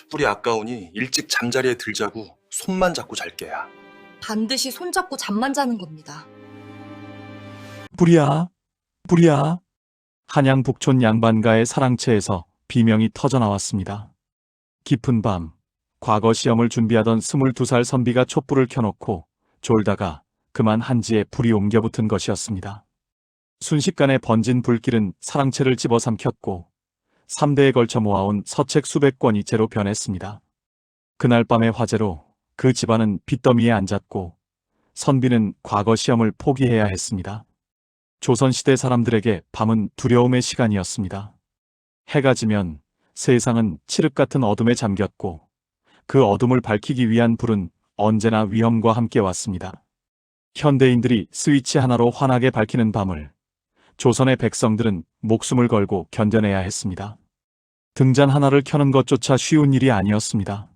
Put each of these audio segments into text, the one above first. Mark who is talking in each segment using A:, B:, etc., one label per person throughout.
A: 촛불이 아까우니 일찍 잠자리에 들자고 손만 잡고 잘게야.
B: 반드시 손잡고 잠만 자는 겁니다.
C: 불이야, 불이야. 한양 북촌 양반가의 사랑채에서 비명이 터져나왔습니다. 깊은 밤, 과거 시험을 준비하던 22살 선비가 촛불을 켜놓고 졸다가 그만 한지에 불이 옮겨붙은 것이었습니다. 순식간에 번진 불길은 사랑채를 집어삼켰고 3대에 걸쳐 모아온 서책 수백 권이 재로 변했습니다. 그날 밤의 화재로 그 집안은 빚더미에 앉았고 선비는 과거 시험을 포기해야 했습니다. 조선시대 사람들에게 밤은 두려움의 시간이었습니다. 해가 지면 세상은 칠흑 같은 어둠에 잠겼고 그 어둠을 밝히기 위한 불은 언제나 위험과 함께 왔습니다. 현대인들이 스위치 하나로 환하게 밝히는 밤을 조선의 백성들은 목숨을 걸고 견뎌내야 했습니다. 등잔 하나를 켜는 것조차 쉬운 일이 아니었습니다.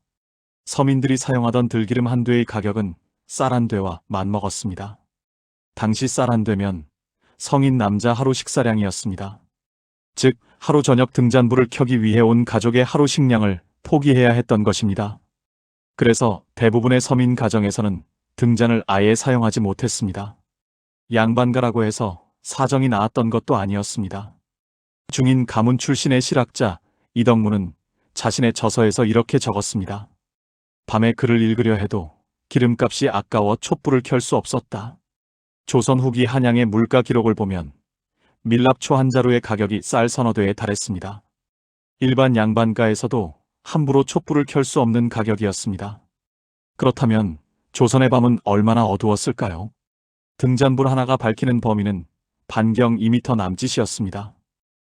C: 서민들이 사용하던 들기름 한 되의 가격은 쌀 한 되와 맞먹었습니다. 당시 쌀 한 되면 성인 남자 하루 식사량이었습니다. 즉 하루 저녁 등잔불을 켜기 위해 온 가족의 하루 식량을 포기해야 했던 것입니다. 그래서 대부분의 서민 가정에서는 등잔을 아예 사용하지 못했습니다. 양반가라고 해서 사정이 나았던 것도 아니었습니다. 중인 가문 출신의 실학자 이덕무는 자신의 저서에서 이렇게 적었습니다. 밤에 글을 읽으려 해도 기름값이 아까워 촛불을 켤 수 없었다. 조선 후기 한양의 물가 기록을 보면 밀랍초 한 자루의 가격이 쌀 서너 되에 달했습니다. 일반 양반가에서도 함부로 촛불을 켤 수 없는 가격이었습니다. 그렇다면 조선의 밤은 얼마나 어두웠을까요? 등잔불 하나가 밝히는 범위는 반경 2m 남짓이었습니다.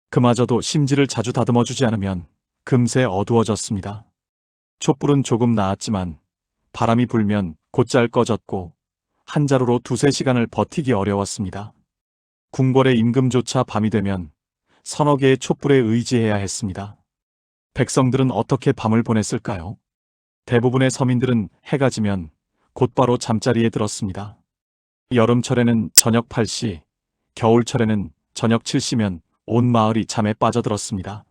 C: 그마저도 심지를 자주 다듬어주지 않으면 금세 어두워졌습니다. 촛불은 조금 나았지만 바람이 불면 곧잘 꺼졌고 한 자루로 두세 시간을 버티기 어려웠습니다. 궁궐의 임금조차 밤이 되면 서너 개의 촛불에 의지해야 했습니다. 백성들은 어떻게 밤을 보냈을까요? 대부분의 서민들은 해가 지면 곧바로 잠자리에 들었습니다. 여름철에는 저녁 8시, 겨울철에는 저녁 7시면 온 마을이 잠에 빠져들었습니다.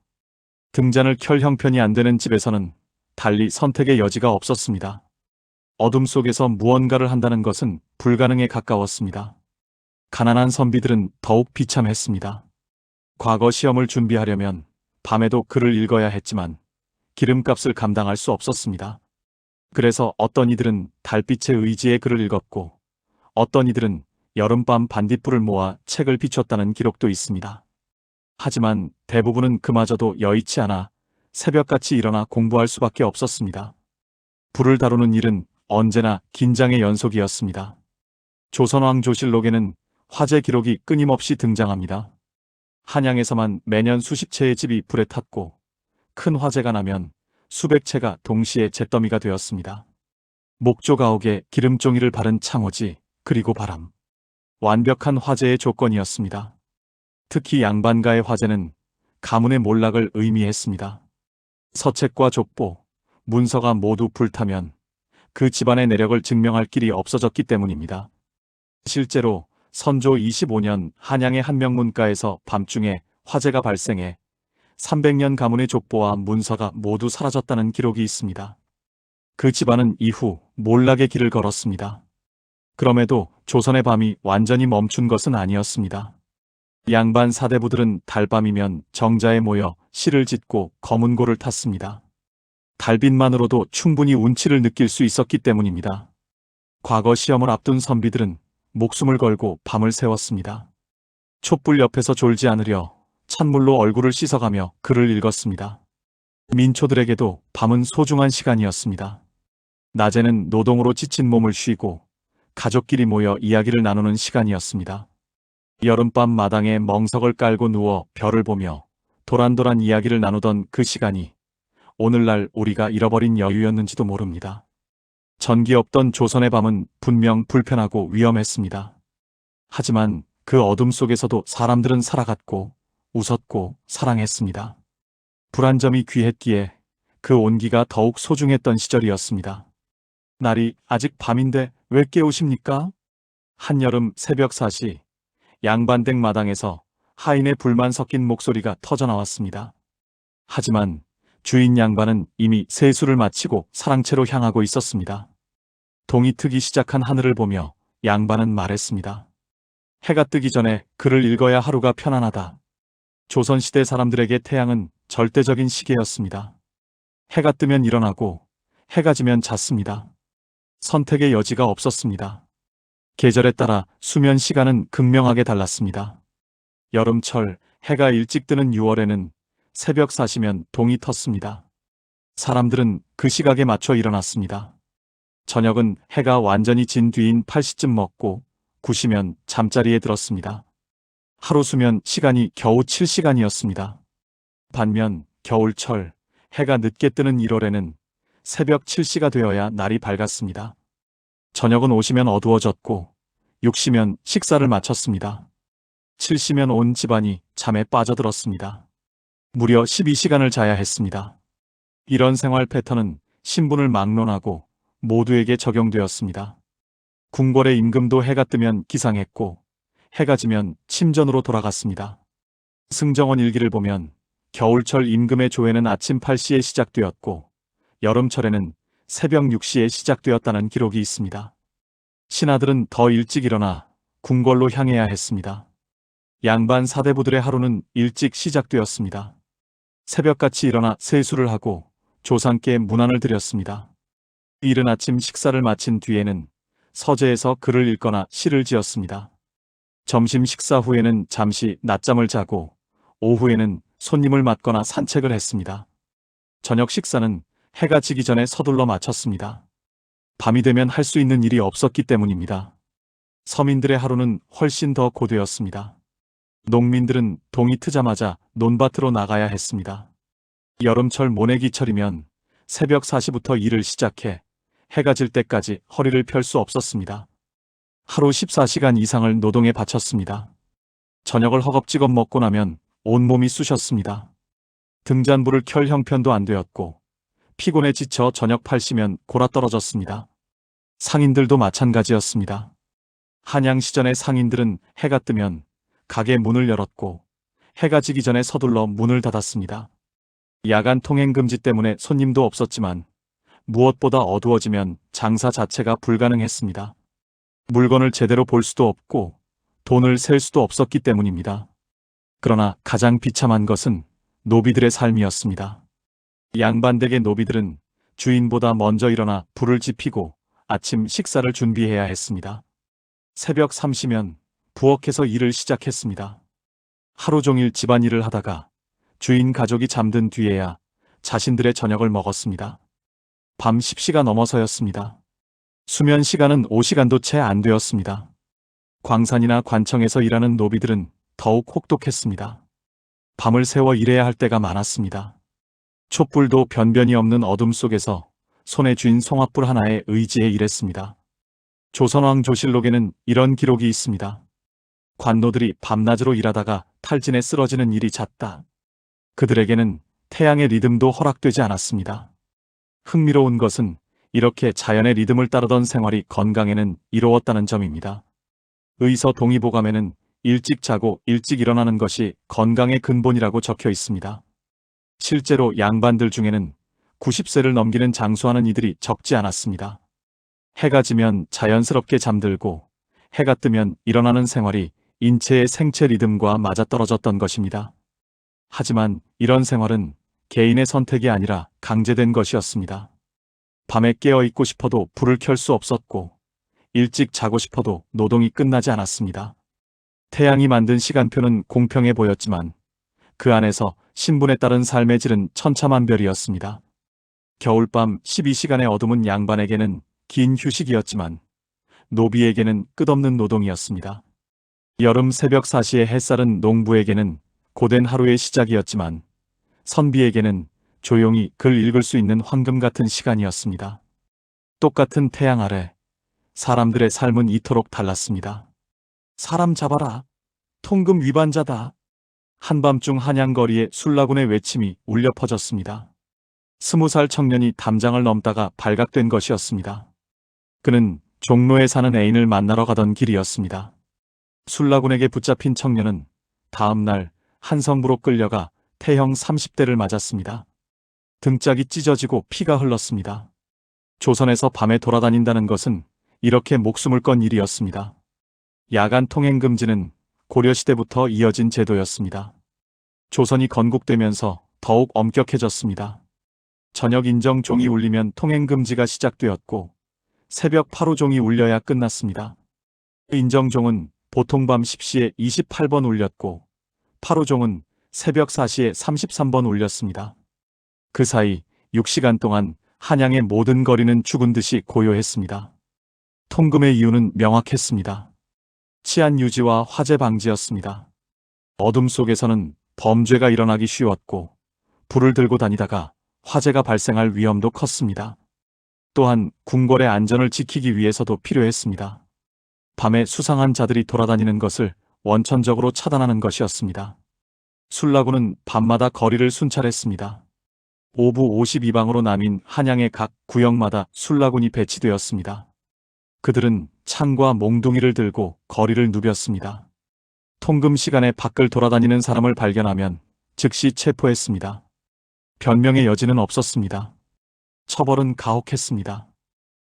C: 등잔을 켤 형편이 안 되는 집에서는 달리 선택의 여지가 없었습니다. 어둠 속에서 무언가를 한다는 것은 불가능에 가까웠습니다. 가난한 선비들은 더욱 비참했습니다. 과거 시험을 준비하려면 밤에도 글을 읽어야 했지만 기름값을 감당할 수 없었습니다. 그래서 어떤 이들은 달빛에 의지해 글을 읽었고 어떤 이들은 여름밤 반딧불을 모아 책을 비췄다는 기록도 있습니다. 하지만 대부분은 그마저도 여의치 않아 새벽같이 일어나 공부할 수밖에 없었습니다. 불을 다루는 일은 언제나 긴장의 연속이었습니다. 조선왕조실록에는 화재 기록이 끊임없이 등장합니다. 한양에서만 매년 수십 채의 집이 불에 탔고 큰 화재가 나면 수백 채가 동시에 잿더미가 되었습니다. 목조 가옥에 기름종이를 바른 창호지 그리고 바람. 완벽한 화재의 조건이었습니다. 특히 양반가의 화재는 가문의 몰락을 의미했습니다. 서책과 족보, 문서가 모두 불타면 그 집안의 내력을 증명할 길이 없어졌기 때문입니다. 실제로 선조 25년 한양의 한 명문가에서 밤중에 화재가 발생해 300년 가문의 족보와 문서가 모두 사라졌다는 기록이 있습니다. 그 집안은 이후 몰락의 길을 걸었습니다. 그럼에도 조선의 밤이 완전히 멈춘 것은 아니었습니다. 양반 사대부들은 달밤이면 정자에 모여 시를 짓고 검은고를 탔습니다. 달빛만으로도 충분히 운치를 느낄 수 있었기 때문입니다. 과거 시험을 앞둔 선비들은 목숨을 걸고 밤을 새웠습니다. 촛불 옆에서 졸지 않으려 찬물로 얼굴을 씻어가며 글을 읽었습니다. 민초들에게도 밤은 소중한 시간이었습니다. 낮에는 노동으로 지친 몸을 쉬고 가족끼리 모여 이야기를 나누는 시간이었습니다. 여름밤 마당에 멍석을 깔고 누워 별을 보며 도란도란 이야기를 나누던 그 시간이 오늘날 우리가 잃어버린 여유였는지도 모릅니다. 전기 없던 조선의 밤은 분명 불편하고 위험했습니다. 하지만 그 어둠 속에서도 사람들은 살아갔고 웃었고 사랑했습니다. 불한 점이 귀했기에 그 온기가 더욱 소중했던 시절이었습니다. 날이 아직 밤인데 왜 깨우십니까? 한여름 새벽 4시 양반댁 마당에서 하인의 불만 섞인 목소리가 터져나왔습니다. 하지만 주인 양반은 이미 세수를 마치고 사랑채로 향하고 있었습니다. 동이 트기 시작한 하늘을 보며 양반은 말했습니다. 해가 뜨기 전에 글을 읽어야 하루가 편안하다. 조선시대 사람들에게 태양은 절대적인 시계였습니다. 해가 뜨면 일어나고 해가 지면 잤습니다. 선택의 여지가 없었습니다. 계절에 따라 수면 시간은 극명하게 달랐습니다. 여름철 해가 일찍 뜨는 6월에는 새벽 4시면 동이 텄습니다. 사람들은 그 시각에 맞춰 일어났습니다. 저녁은 해가 완전히 진 뒤인 8시쯤 먹고 9시면 잠자리에 들었습니다. 하루 수면 시간이 겨우 7시간이었습니다. 반면 겨울철 해가 늦게 뜨는 1월에는 새벽 7시가 되어야 날이 밝았습니다. 저녁은 오시면 어두워졌고 6시면 식사를 마쳤습니다. 7시면 온 집안이 잠에 빠져들었습니다. 무려 12시간을 자야 했습니다. 이런 생활 패턴은 신분을 막론하고 모두에게 적용되었습니다. 궁궐의 임금도 해가 뜨면 기상했고 해가 지면 침전으로 돌아갔습니다. 승정원 일기를 보면 겨울철 임금의 조회는 아침 8시에 시작되었고 여름철에는 새벽 6시에 시작되었다는 기록이 있습니다. 신하들은 더 일찍 일어나 궁궐로 향해야 했습니다. 양반 사대부들의 하루는 일찍 시작되었습니다. 새벽같이 일어나 세수를 하고 조상께 문안을 드렸습니다. 이른 아침 식사를 마친 뒤에는 서재에서 글을 읽거나 시를 지었습니다. 점심 식사 후에는 잠시 낮잠을 자고 오후에는 손님을 맞거나 산책을 했습니다. 저녁 식사는 해가 지기 전에 서둘러 마쳤습니다. 밤이 되면 할 수 있는 일이 없었기 때문입니다. 서민들의 하루는 훨씬 더 고되었습니다. 농민들은 동이 트자마자 논밭으로 나가야 했습니다. 여름철 모내기철이면 새벽 4시부터 일을 시작해 해가 질 때까지 허리를 펼 수 없었습니다. 하루 14시간 이상을 노동에 바쳤습니다. 저녁을 허겁지겁 먹고 나면 온몸이 쑤셨습니다. 등잔불을 켤 형편도 안 되었고 피곤에 지쳐 저녁 8시면 골아떨어졌습니다. 상인들도 마찬가지였습니다. 한양시전의 상인들은 해가 뜨면 가게 문을 열었고 해가 지기 전에 서둘러 문을 닫았습니다. 야간 통행 금지 때문에 손님도 없었지만 무엇보다 어두워지면 장사 자체가 불가능했습니다. 물건을 제대로 볼 수도 없고 돈을 셀 수도 없었기 때문입니다. 그러나 가장 비참한 것은 노비들의 삶이었습니다. 양반댁의 노비들은 주인보다 먼저 일어나 불을 지피고 아침 식사를 준비해야 했습니다. 새벽 3시면 부엌에서 일을 시작했습니다. 하루 종일 집안일을 하다가 주인 가족이 잠든 뒤에야 자신들의 저녁을 먹었습니다. 밤 10시가 넘어서였습니다. 수면 시간은 5시간도 채 안 되었습니다. 광산이나 관청에서 일하는 노비들은 더욱 혹독했습니다. 밤을 새워 일해야 할 때가 많았습니다. 촛불도 변변이 없는 어둠 속에서 손에 쥔 송화불 하나에 의지해 일했습니다. 조선왕 조실록에는 이런 기록이 있습니다. 관노들이 밤낮으로 일하다가 탈진에 쓰러지는 일이 잦다. 그들에게는 태양의 리듬도 허락되지 않았습니다. 흥미로운 것은 이렇게 자연의 리듬을 따르던 생활이 건강에는 이로웠다는 점입니다. 의서 동의보감에는 일찍 자고 일찍 일어나는 것이 건강의 근본이라고 적혀 있습니다. 실제로 양반들 중에는 90세를 넘기는 장수하는 이들이 적지 않았습니다. 해가 지면 자연스럽게 잠들고 해가 뜨면 일어나는 생활이 인체의 생체 리듬과 맞아떨어졌던 것입니다. 하지만 이런 생활은 개인의 선택이 아니라 강제된 것이었습니다. 밤에 깨어있고 싶어도 불을 켤 수 없었고 일찍 자고 싶어도 노동이 끝나지 않았습니다. 태양이 만든 시간표는 공평해 보였지만 그 안에서 신분에 따른 삶의 질은 천차만별이었습니다. 겨울밤 12시간의 어둠은 양반에게는 긴 휴식이었지만 노비에게는 끝없는 노동이었습니다. 여름 새벽 4시의 햇살은 농부에게는 고된 하루의 시작이었지만 선비에게는 조용히 글 읽을 수 있는 황금 같은 시간이었습니다. 똑같은 태양 아래 사람들의 삶은 이토록 달랐습니다. 사람 잡아라. 통금 위반자다. 한밤중 한양거리에 술라군의 외침이 울려 퍼졌습니다. 20살 청년이 담장을 넘다가 발각된 것이었습니다. 그는 종로에 사는 애인을 만나러 가던 길이었습니다. 술라군에게 붙잡힌 청년은 다음 날 한성부로 끌려가 태형 30대를 맞았습니다. 등짝이 찢어지고 피가 흘렀습니다. 조선에서 밤에 돌아다닌다는 것은 이렇게 목숨을 건 일이었습니다. 야간 통행 금지는 고려시대부터 이어진 제도였습니다. 조선이 건국되면서 더욱 엄격해졌습니다. 저녁 인정 종이 울리면 통행 금지가 시작되었고 새벽 8호 종이 울려야 끝났습니다. 인정종은 보통 밤 10시에 28번 울렸고 8호 종은 새벽 4시에 33번 울렸습니다. 그 사이 6시간 동안 한양의 모든 거리는 죽은 듯이 고요했습니다. 통금의 이유는 명확했습니다. 치안 유지와 화재 방지였습니다. 어둠 속에서는 범죄가 일어나기 쉬웠고 불을 들고 다니다가 화재가 발생할 위험도 컸습니다. 또한 궁궐의 안전을 지키기 위해서도 필요했습니다. 밤에 수상한 자들이 돌아다니는 것을 원천적으로 차단하는 것이었습니다. 술라군은 밤마다 거리를 순찰했습니다. 오부 52방으로 나뉜 한양의 각 구역마다 술라군이 배치되었습니다. 그들은 창과 몽둥이를 들고 거리를 누볐습니다. 통금 시간에 밖을 돌아다니는 사람을 발견하면 즉시 체포했습니다. 변명의 여지는 없었습니다. 처벌은 가혹했습니다.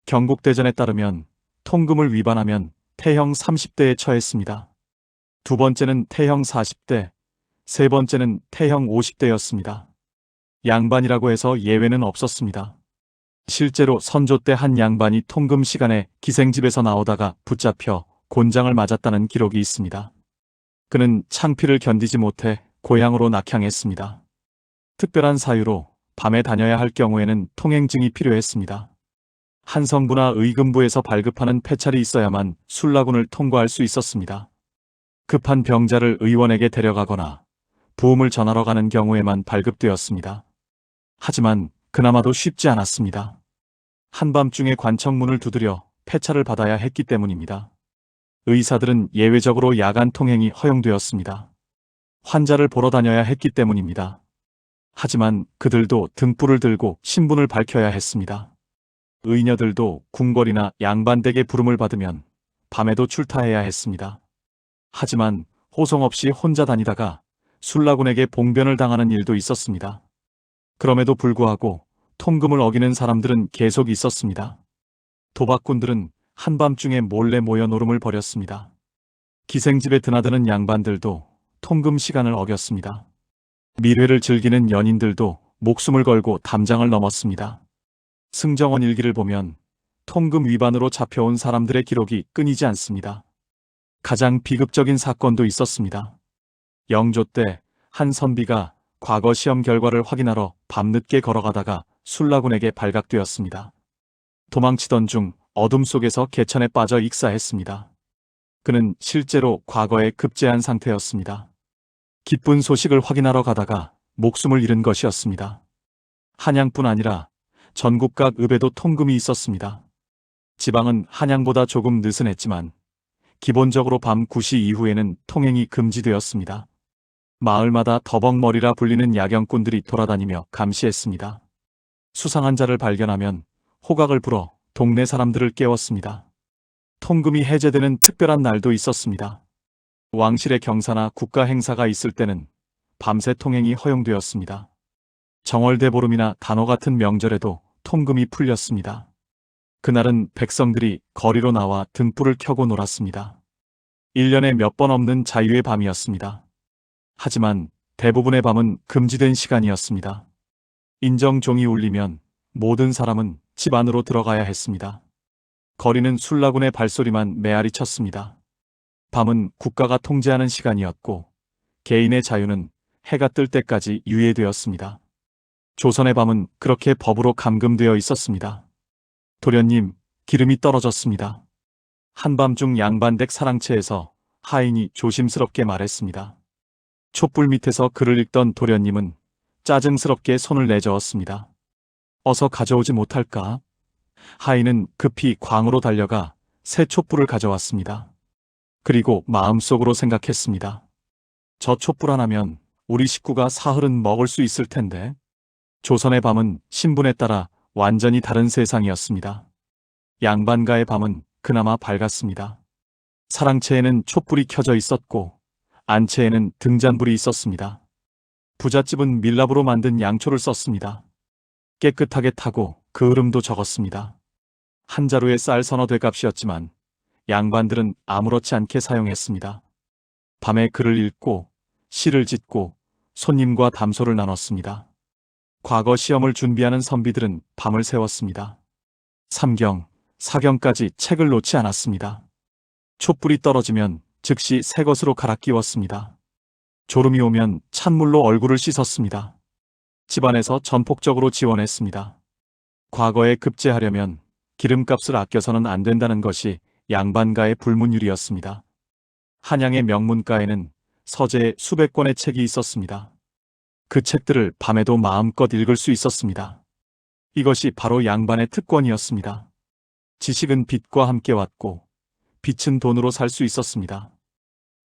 C: 경국대전에 따르면 통금을 위반하면 태형 30대에 처했습니다. 두 번째는 태형 40대, 세 번째는 태형 50대였습니다. 양반이라고 해서 예외는 없었습니다. 실제로 선조 때 한 양반이 통금 시간에 기생집에서 나오다가 붙잡혀 곤장을 맞았다는 기록이 있습니다. 그는 창피를 견디지 못해 고향으로 낙향했습니다. 특별한 사유로 밤에 다녀야 할 경우에는 통행증이 필요했습니다. 한성부나 의금부에서 발급하는 폐찰이 있어야만 술라군을 통과할 수 있었습니다. 급한 병자를 의원에게 데려가거나 부음을 전하러 가는 경우에만 발급되었습니다. 하지만 그나마도 쉽지 않았습니다. 한밤중에 관청문을 두드려 폐찰을 받아야 했기 때문입니다. 의사들은 예외적으로 야간 통행이 허용되었습니다. 환자를 보러 다녀야 했기 때문입니다. 하지만 그들도 등불을 들고 신분을 밝혀야 했습니다. 의녀들도 궁궐이나 양반댁의 부름을 받으면 밤에도 출타해야 했습니다. 하지만 호송 없이 혼자 다니다가 술라군에게 봉변을 당하는 일도 있었습니다. 그럼에도 불구하고 통금을 어기는 사람들은 계속 있었습니다. 도박꾼들은 한밤중에 몰래 모여 노름을 벌였습니다. 기생집에 드나드는 양반들도 통금 시간을 어겼습니다. 밀회를 즐기는 연인들도 목숨을 걸고 담장을 넘었습니다. 승정원 일기를 보면 통금 위반으로 잡혀온 사람들의 기록이 끊이지 않습니다. 가장 비극적인 사건도 있었습니다. 영조 때 한 선비가 과거 시험 결과를 확인하러 밤늦게 걸어가다가 술라군에게 발각되었습니다. 도망치던 중 어둠 속에서 개천에 빠져 익사했습니다. 그는 실제로 과거에 급제한 상태였습니다. 기쁜 소식을 확인하러 가다가 목숨을 잃은 것이었습니다. 한양뿐 아니라 전국 각 읍에도 통금이 있었습니다. 지방은 한양보다 조금 느슨했지만 기본적으로 밤 9시 이후에는 통행이 금지되었습니다. 마을마다 더벅머리라 불리는 야경꾼들이 돌아다니며 감시했습니다. 수상한 자를 발견하면 호각을 불어 동네 사람들을 깨웠습니다. 통금이 해제되는 특별한 날도 있었습니다. 왕실의 경사나 국가 행사가 있을 때는 밤새 통행이 허용되었습니다. 정월대보름이나 단오 같은 명절에도 통금이 풀렸습니다. 그날은 백성들이 거리로 나와 등불을 켜고 놀았습니다. 1년에 몇 번 없는 자유의 밤이었습니다. 하지만 대부분의 밤은 금지된 시간이었습니다. 인정종이 울리면 모든 사람은 집 안으로 들어가야 했습니다. 거리는 술라군의 발소리만 메아리 쳤습니다. 밤은 국가가 통제하는 시간이었고 개인의 자유는 해가 뜰 때까지 유예되었습니다. 조선의 밤은 그렇게 법으로 감금되어 있었습니다. 도련님, 기름이 떨어졌습니다. 한밤중 양반댁 사랑채에서 하인이 조심스럽게 말했습니다. 촛불 밑에서 글을 읽던 도련님은 짜증스럽게 손을 내저었습니다. 어서 가져오지 못할까? 하인은 급히 광으로 달려가 새 촛불을 가져왔습니다. 그리고 마음속으로 생각했습니다. 저 촛불 하나면 우리 식구가 사흘은 먹을 수 있을 텐데. 조선의 밤은 신분에 따라 완전히 다른 세상이었습니다. 양반가의 밤은 그나마 밝았습니다. 사랑채에는 촛불이 켜져 있었고 안채에는 등잔불이 있었습니다. 부잣집은 밀랍으로 만든 양초를 썼습니다. 깨끗하게 타고 그 흐름도 적었습니다. 한 자루에 쌀 서너 대 값이었지만 양반들은 아무렇지 않게 사용했습니다. 밤에 글을 읽고 시를 짓고 손님과 담소를 나눴습니다. 과거 시험을 준비하는 선비들은 밤을 새웠습니다. 3경, 4경까지 책을 놓지 않았습니다. 촛불이 떨어지면 즉시 새 것으로 갈아 끼웠습니다. 졸음이 오면 찬물로 얼굴을 씻었습니다. 집안에서 전폭적으로 지원했습니다. 과거에 급제하려면 기름값을 아껴서는 안 된다는 것이 양반가의 불문율이었습니다. 한양의 명문가에는 서재에 수백 권의 책이 있었습니다. 그 책들을 밤에도 마음껏 읽을 수 있었습니다. 이것이 바로 양반의 특권이었습니다. 지식은 빛과 함께 왔고 빛은 돈으로 살 수 있었습니다.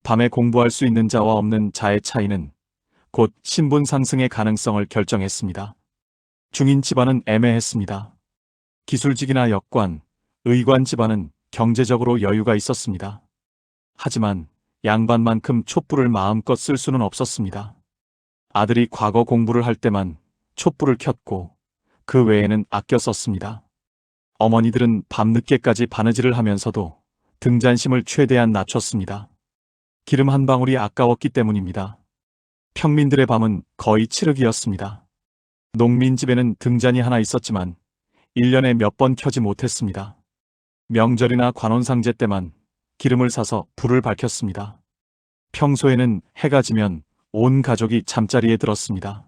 C: 밤에 공부할 수 있는 자와 없는 자의 차이는 곧 신분 상승의 가능성을 결정했습니다. 중인 집안은 애매했습니다. 기술직이나 역관, 의관 집안은 경제적으로 여유가 있었습니다. 하지만 양반만큼 촛불을 마음껏 쓸 수는 없었습니다. 아들이 과거 공부를 할 때만 촛불을 켰고 그 외에는 아껴 썼습니다. 어머니들은 밤늦게까지 바느질을 하면서도 등잔심을 최대한 낮췄습니다. 기름 한 방울이 아까웠기 때문입니다. 평민들의 밤은 거의 칠흑이었습니다. 농민집에는 등잔이 하나 있었지만 1년에 몇 번 켜지 못했습니다. 명절이나 관원상제 때만 기름을 사서 불을 밝혔습니다. 평소에는 해가 지면 온 가족이 잠자리에 들었습니다.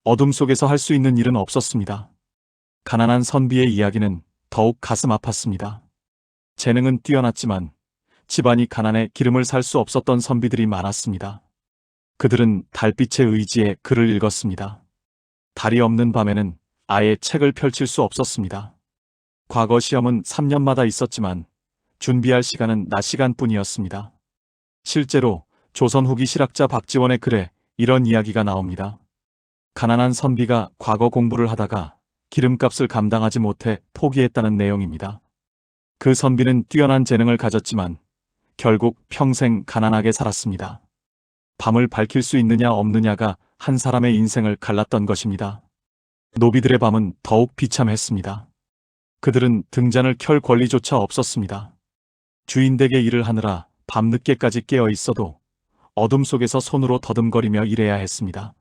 C: 어둠 속에서 할 수 있는 일은 없었습니다. 가난한 선비의 이야기는 더욱 가슴 아팠습니다. 재능은 뛰어났지만 집안이 가난해 기름을 살 수 없었던 선비들이 많았습니다. 그들은 달빛의 의지에 글을 읽었습니다. 달이 없는 밤에는 아예 책을 펼칠 수 없었습니다. 과거 시험은 3년마다 있었지만 준비할 시간은 낮 시간뿐이었습니다. 실제로 조선 후기 실학자 박지원의 글에 이런 이야기가 나옵니다. 가난한 선비가 과거 공부를 하다가 기름값을 감당하지 못해 포기했다는 내용입니다. 그 선비는 뛰어난 재능을 가졌지만 결국 평생 가난하게 살았습니다. 밤을 밝힐 수 있느냐 없느냐가 한 사람의 인생을 갈랐던 것입니다. 노비들의 밤은 더욱 비참했습니다. 그들은 등잔을 켤 권리조차 없었습니다. 주인 댁의 일을 하느라 밤늦게까지 깨어 있어도 어둠 속에서 손으로 더듬거리며 일해야 했습니다.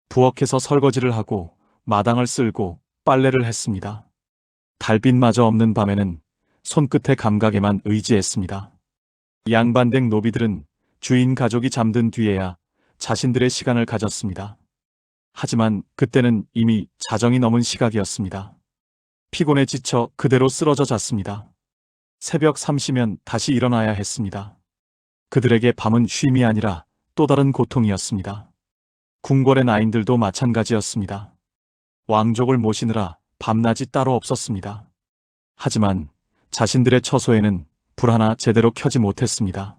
C: 부엌에서 설거지를 하고 마당을 쓸고 빨래를 했습니다. 달빛마저 없는 밤에는 손끝의 감각에만 의지했습니다. 양반댁 노비들은 주인 가족이 잠든 뒤에야 자신들의 시간을 가졌습니다. 하지만 그때는 이미 자정이 넘은 시각이었습니다. 피곤에 지쳐 그대로 쓰러져 잤습니다. 새벽 3시면 다시 일어나야 했습니다. 그들에게 밤은 쉼이 아니라 또 다른 고통이었습니다. 궁궐의 나인들도 마찬가지였습니다. 왕족을 모시느라 밤낮이 따로 없었습니다. 하지만 자신들의 처소에는 불 하나 제대로 켜지 못했습니다.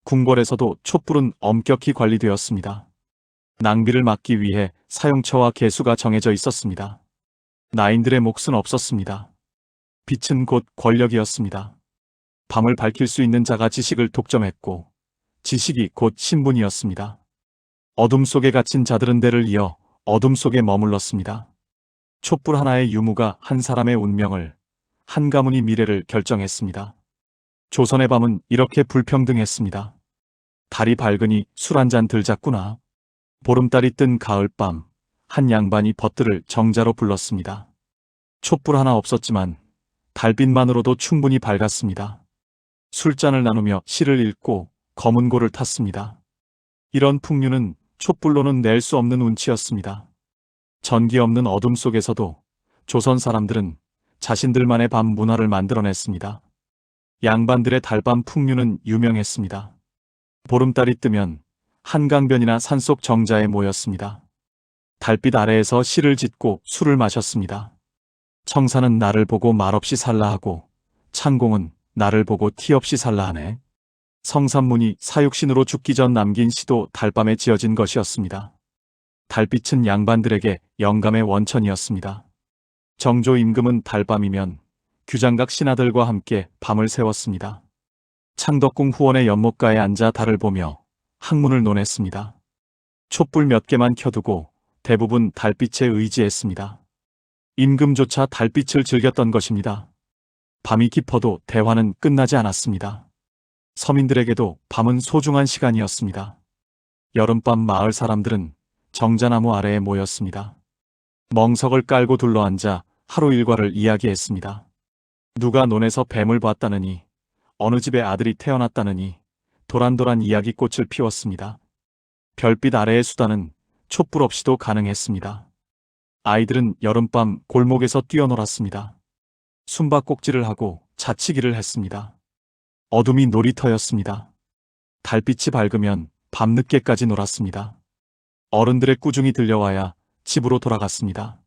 C: 궁궐에서도 촛불은 엄격히 관리되었습니다. 낭비를 막기 위해 사용처와 개수가 정해져 있었습니다. 나인들의 몫은 없었습니다. 빛은 곧 권력이었습니다. 밤을 밝힐 수 있는 자가 지식을 독점했고 지식이 곧 신분이었습니다. 어둠 속에 갇힌 자들은 대를 이어 어둠 속에 머물렀습니다. 촛불 하나의 유무가 한 사람의 운명을, 한 가문의 미래를 결정했습니다. 조선의 밤은 이렇게 불평등했습니다. 달이 밝으니 술 한 잔 들자꾸나. 보름달이 뜬 가을밤, 한 양반이 벗들을 정자로 불렀습니다. 촛불 하나 없었지만 달빛만으로도 충분히 밝았습니다. 술잔을 나누며 시를 읽고 검은고를 탔습니다. 이런 풍류는 촛불로는 낼 수 없는 운치였습니다. 전기 없는 어둠 속에서도 조선 사람들은 자신들만의 밤 문화를 만들어냈습니다. 양반들의 달밤 풍류는 유명했습니다. 보름달이 뜨면 한강변이나 산속 정자에 모였습니다. 달빛 아래에서 시를 짓고 술을 마셨습니다. 청사는 나를 보고 말없이 살라 하고 창공은 나를 보고 티 없이 살라 하네. 성삼문이 사육신으로 죽기 전 남긴 시도 달밤에 지어진 것이었습니다. 달빛은 양반들에게 영감의 원천이었습니다. 정조 임금은 달밤이면 규장각 신하들과 함께 밤을 새웠습니다. 창덕궁 후원의 연못가에 앉아 달을 보며 학문을 논했습니다. 촛불 몇 개만 켜두고 대부분 달빛에 의지했습니다. 임금조차 달빛을 즐겼던 것입니다. 밤이 깊어도 대화는 끝나지 않았습니다. 서민들에게도 밤은 소중한 시간이었습니다. 여름밤 마을 사람들은 정자나무 아래에 모였습니다. 멍석을 깔고 둘러앉아 하루 일과를 이야기했습니다. 누가 논에서 뱀을 봤다느니, 어느 집에 아들이 태어났다느니, 도란도란 이야기꽃을 피웠습니다. 별빛 아래의 수다는 촛불 없이도 가능했습니다. 아이들은 여름밤 골목에서 뛰어놀았습니다. 숨바꼭질을 하고 자치기를 했습니다. 어둠이 놀이터였습니다. 달빛이 밝으면 밤늦게까지 놀았습니다. 어른들의 꾸중이 들려와야 집으로 돌아갔습니다.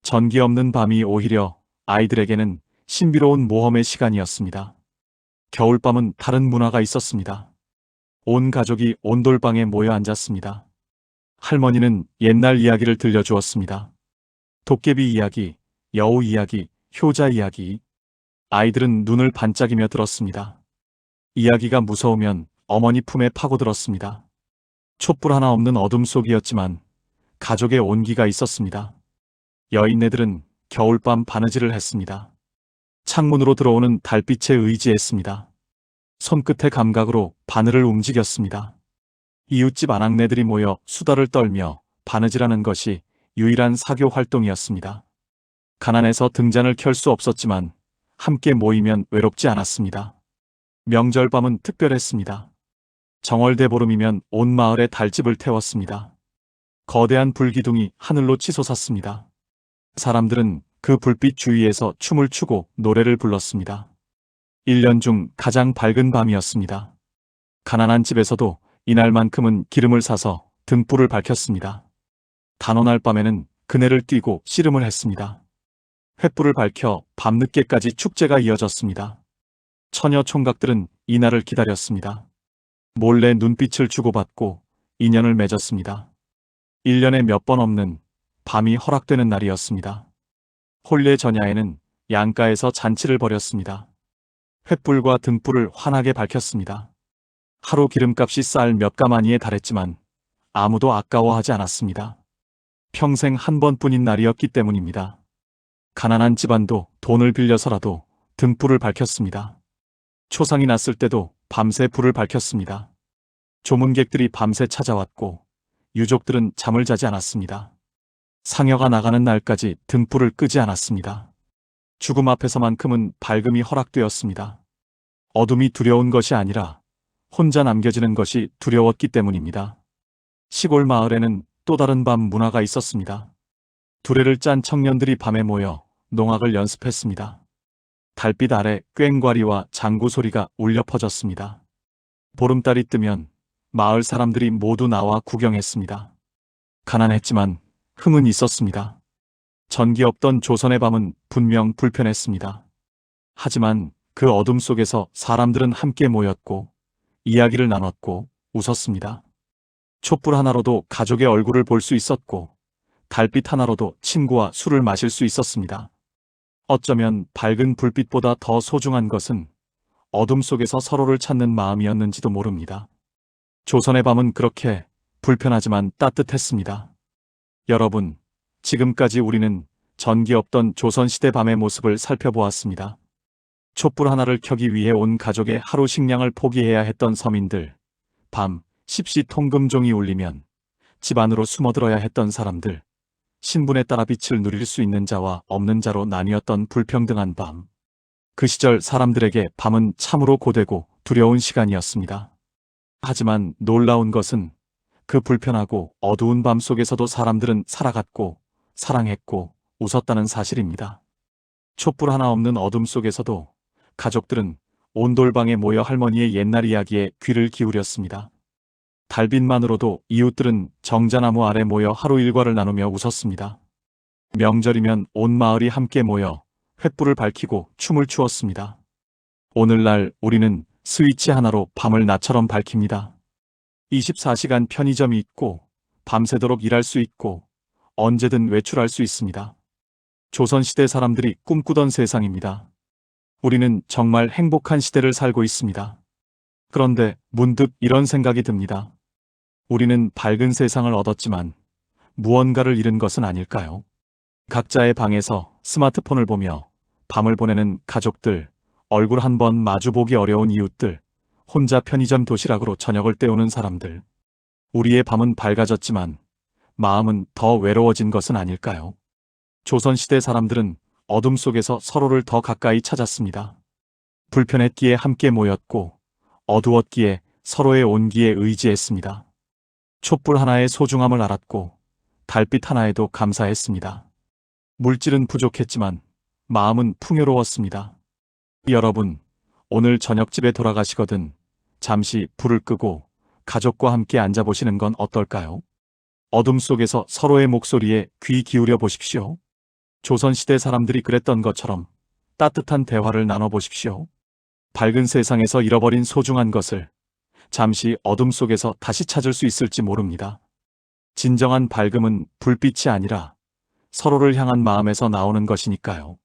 C: 전기 없는 밤이 오히려 아이들에게는 신비로운 모험의 시간이었습니다. 겨울밤은 다른 문화가 있었습니다. 온 가족이 온돌방에 모여 앉았습니다. 할머니는 옛날 이야기를 들려주었습니다. 도깨비 이야기, 여우 이야기, 효자 이야기. 아이들은 눈을 반짝이며 들었습니다. 이야기가 무서우면 어머니 품에 파고들었습니다. 촛불 하나 없는 어둠 속이었지만 가족의 온기가 있었습니다. 여인네들은 겨울밤 바느질을 했습니다. 창문으로 들어오는 달빛에 의지했습니다. 손끝의 감각으로 바늘을 움직였습니다. 이웃집 아낙네들이 모여 수다를 떨며 바느질하는 것이 유일한 사교 활동이었습니다. 가난해서 등잔을 켤 수 없었지만 함께 모이면 외롭지 않았습니다. 명절 밤은 특별했습니다. 정월대 보름이면 온 마을에 달집을 태웠습니다. 거대한 불기둥이 하늘로 치솟았습니다. 사람들은 그 불빛 주위에서 춤을 추고 노래를 불렀습니다. 1년 중 가장 밝은 밤이었습니다. 가난한 집에서도 이날만큼은 기름을 사서 등불을 밝혔습니다. 단오날 밤에는 그네를 띄고 씨름을 했습니다. 횃불을 밝혀 밤늦게까지 축제가 이어졌습니다. 처녀 총각들은 이날을 기다렸습니다. 몰래 눈빛을 주고받고 인연을 맺었습니다. 1년에 몇 번 없는 밤이 허락되는 날이었습니다. 혼례 전야에는 양가에서 잔치를 벌였습니다. 횃불과 등불을 환하게 밝혔습니다. 하루 기름값이 쌀 몇 가마니에 달했지만 아무도 아까워하지 않았습니다. 평생 한 번뿐인 날이었기 때문입니다. 가난한 집안도 돈을 빌려서라도 등불을 밝혔습니다. 초상이 났을 때도 밤새 불을 밝혔습니다. 조문객들이 밤새 찾아왔고 유족들은 잠을 자지 않았습니다. 상여가 나가는 날까지 등불을 끄지 않았습니다. 죽음 앞에서만큼은 밝음이 허락되었습니다. 어둠이 두려운 것이 아니라 혼자 남겨지는 것이 두려웠기 때문입니다. 시골 마을에는 또 다른 밤 문화가 있었습니다. 두레를 짠 청년들이 밤에 모여 농악을 연습했습니다. 달빛 아래 꽹과리와 장구 소리가 울려 퍼졌습니다. 보름달이 뜨면 마을 사람들이 모두 나와 구경했습니다. 가난했지만 흥은 있었습니다. 전기 없던 조선의 밤은 분명 불편했습니다. 하지만 그 어둠 속에서 사람들은 함께 모였고 이야기를 나눴고 웃었습니다. 촛불 하나로도 가족의 얼굴을 볼 수 있었고 달빛 하나로도 친구와 술을 마실 수 있었습니다. 어쩌면 밝은 불빛보다 더 소중한 것은 어둠 속에서 서로를 찾는 마음이었는지도 모릅니다. 조선의 밤은 그렇게 불편하지만 따뜻했습니다. 여러분, 지금까지 우리는 전기 없던 조선시대 밤의 모습을 살펴보았습니다. 촛불 하나를 켜기 위해 온 가족의 하루 식량을 포기해야 했던 서민들, 밤 십시 통금종이 울리면 집 안으로 숨어들어야 했던 사람들, 신분에 따라 빛을 누릴 수 있는 자와 없는 자로 나뉘었던 불평등한 밤. 그 시절 사람들에게 밤은 참으로 고되고 두려운 시간이었습니다. 하지만 놀라운 것은 그 불편하고 어두운 밤 속에서도 사람들은 살아갔고 사랑했고 웃었다는 사실입니다. 촛불 하나 없는 어둠 속에서도 가족들은 온돌방에 모여 할머니의 옛날 이야기에 귀를 기울였습니다. 달빛만으로도 이웃들은 정자나무 아래 모여 하루 일과를 나누며 웃었습니다. 명절이면 온 마을이 함께 모여 횃불을 밝히고 춤을 추었습니다. 오늘날 우리는 스위치 하나로 밤을 낮처럼 밝힙니다. 24시간 편의점이 있고 밤새도록 일할 수 있고 언제든 외출할 수 있습니다. 조선시대 사람들이 꿈꾸던 세상입니다. 우리는 정말 행복한 시대를 살고 있습니다. 그런데 문득 이런 생각이 듭니다. 우리는 밝은 세상을 얻었지만 무언가를 잃은 것은 아닐까요? 각자의 방에서 스마트폰을 보며 밤을 보내는 가족들, 얼굴 한 번 마주보기 어려운 이웃들, 혼자 편의점 도시락으로 저녁을 때우는 사람들. 우리의 밤은 밝아졌지만 마음은 더 외로워진 것은 아닐까요? 조선시대 사람들은 어둠 속에서 서로를 더 가까이 찾았습니다. 불편했기에 함께 모였고 어두웠기에 서로의 온기에 의지했습니다. 촛불 하나의 소중함을 알았고 달빛 하나에도 감사했습니다. 물질은 부족했지만 마음은 풍요로웠습니다. 여러분, 오늘 저녁집에 돌아가시거든 잠시 불을 끄고 가족과 함께 앉아보시는 건 어떨까요? 어둠 속에서 서로의 목소리에 귀 기울여 보십시오. 조선시대 사람들이 그랬던 것처럼 따뜻한 대화를 나눠보십시오. 밝은 세상에서 잃어버린 소중한 것을 잠시 어둠 속에서 다시 찾을 수 있을지 모릅니다. 진정한 밝음은 불빛이 아니라 서로를 향한 마음에서 나오는 것이니까요.